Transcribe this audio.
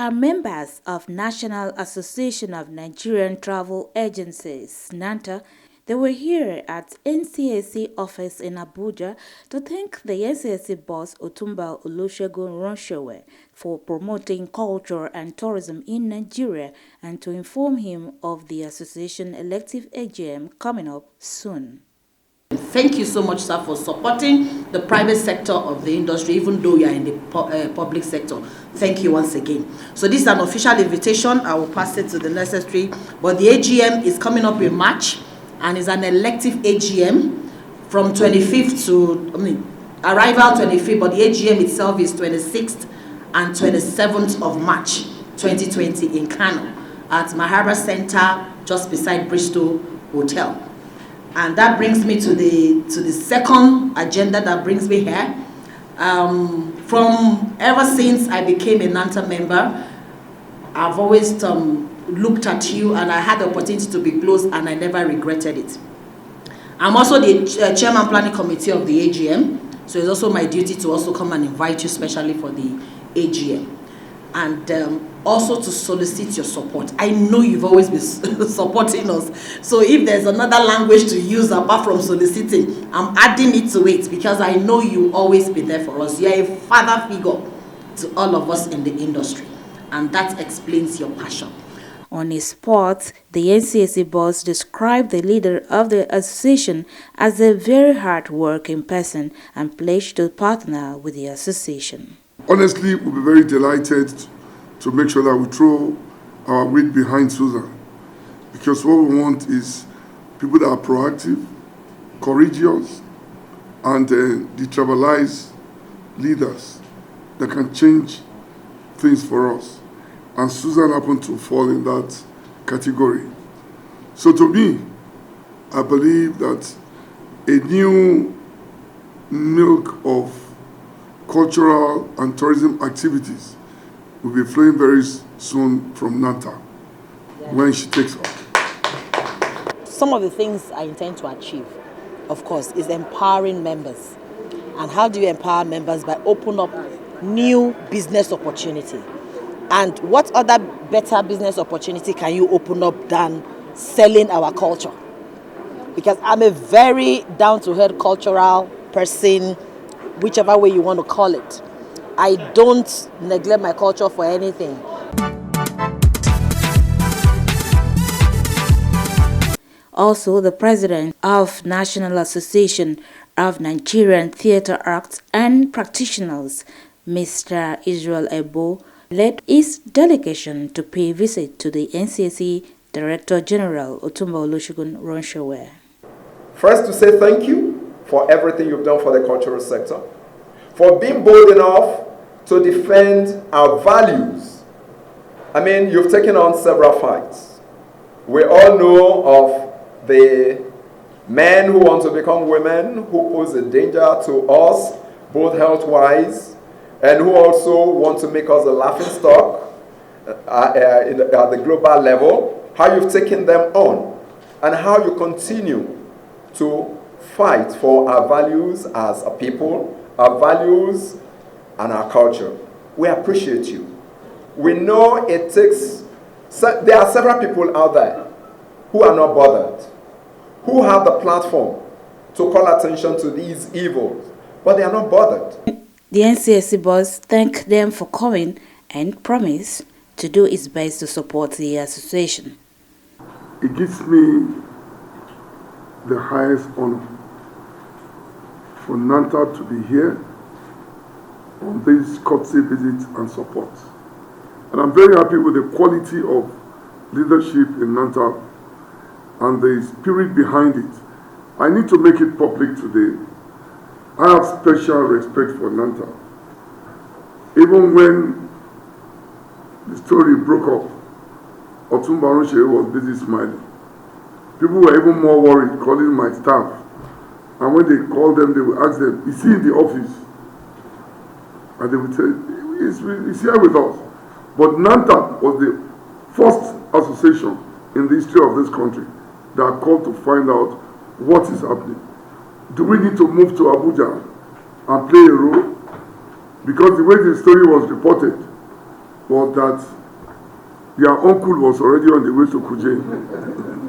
are members of National Association of Nigerian Travel Agencies, Nanta. They were here at NCAC office in Abuja to thank the NCAC boss Otunba Runsewe for promoting culture and tourism in Nigeria and to inform him of the association elective AGM coming up soon. Thank you so much, sir, for supporting the private sector of the industry, even though you are in the public sector. Thank you once again. So this is an official invitation. I will pass it to the necessary. But the AGM is coming up in March, and it's an elective AGM from 25th to, arrival 25th, but the AGM itself is 26th and 27th of March 2020 in Kano at Mahara Center, just beside Bristol Hotel. And that brings me to the second agenda that brings me here. From ever since I became a Nanta member, I've always looked at you, and I had the opportunity to be close, and I never regretted it. I'm also the chairman planning committee of the AGM, so it's also my duty to also come and invite you, especially for the AGM. And also to solicit your support. I know you've always been supporting us. So if there's another language to use apart from soliciting, I'm adding it to it because I know you'll always be there for us. You're a father figure to all of us in the industry. And that explains your passion. On his part, the NCAC boss described the leader of the association as a very hard-working person and pledged to partner with the association. Honestly, we'll be very delighted to make sure that we throw our weight behind Susan, because what we want is people that are proactive, courageous, and detribalized leaders that can change things for us. And Susan happened to fall in that category. So to me, I believe that a new milk of cultural and tourism activities will be flowing very soon from Nanta when she takes off. Some of the things I intend to achieve, of course, is empowering members. And how do you empower members? By opening up new business opportunity. And what other better business opportunity can you open up than selling our culture? Because I'm a very down-to-earth cultural person, whichever way you want to call it. I don't neglect my culture for anything. Also, the president of National Association of Nigerian Theatre Arts and Practitioners, Mr. Israel Ebo, led his delegation to pay visit to the NCAC Director General Otunba Runsewe. First, to say thank you for everything you've done for the cultural sector, for being bold enough to defend our values. I mean, you've taken on several fights. We all know of the men who want to become women, who pose a danger to us, both health-wise, and who also want to make us a laughing stock at the global level, how you've taken them on, and how you continue to fight for our values as a people, our values and our culture. We appreciate you. We know it takes, there are several people out there who are not bothered, who have the platform to call attention to these evils, but they are not bothered. The NCAC boss thanked them for coming and promised to do its best to support the association. It gives me the highest honor for Nanta to be here on this courtesy visit and support. And I'm very happy with the quality of leadership in Nanta and the spirit behind it. I need to make it public today. I have special respect for Nanta. Even when the story broke up, Otunba Runsewe was busy smiling. People were even more worried calling my staff. And when they called them, they would ask them, is he in the office? And they would say, he's here with us. But Nanta was the first association in the history of this country that called to find out what is happening. Do we need to move to Abuja and play a role? Because the way the story was reported but that their uncle was already on the way to Kuje.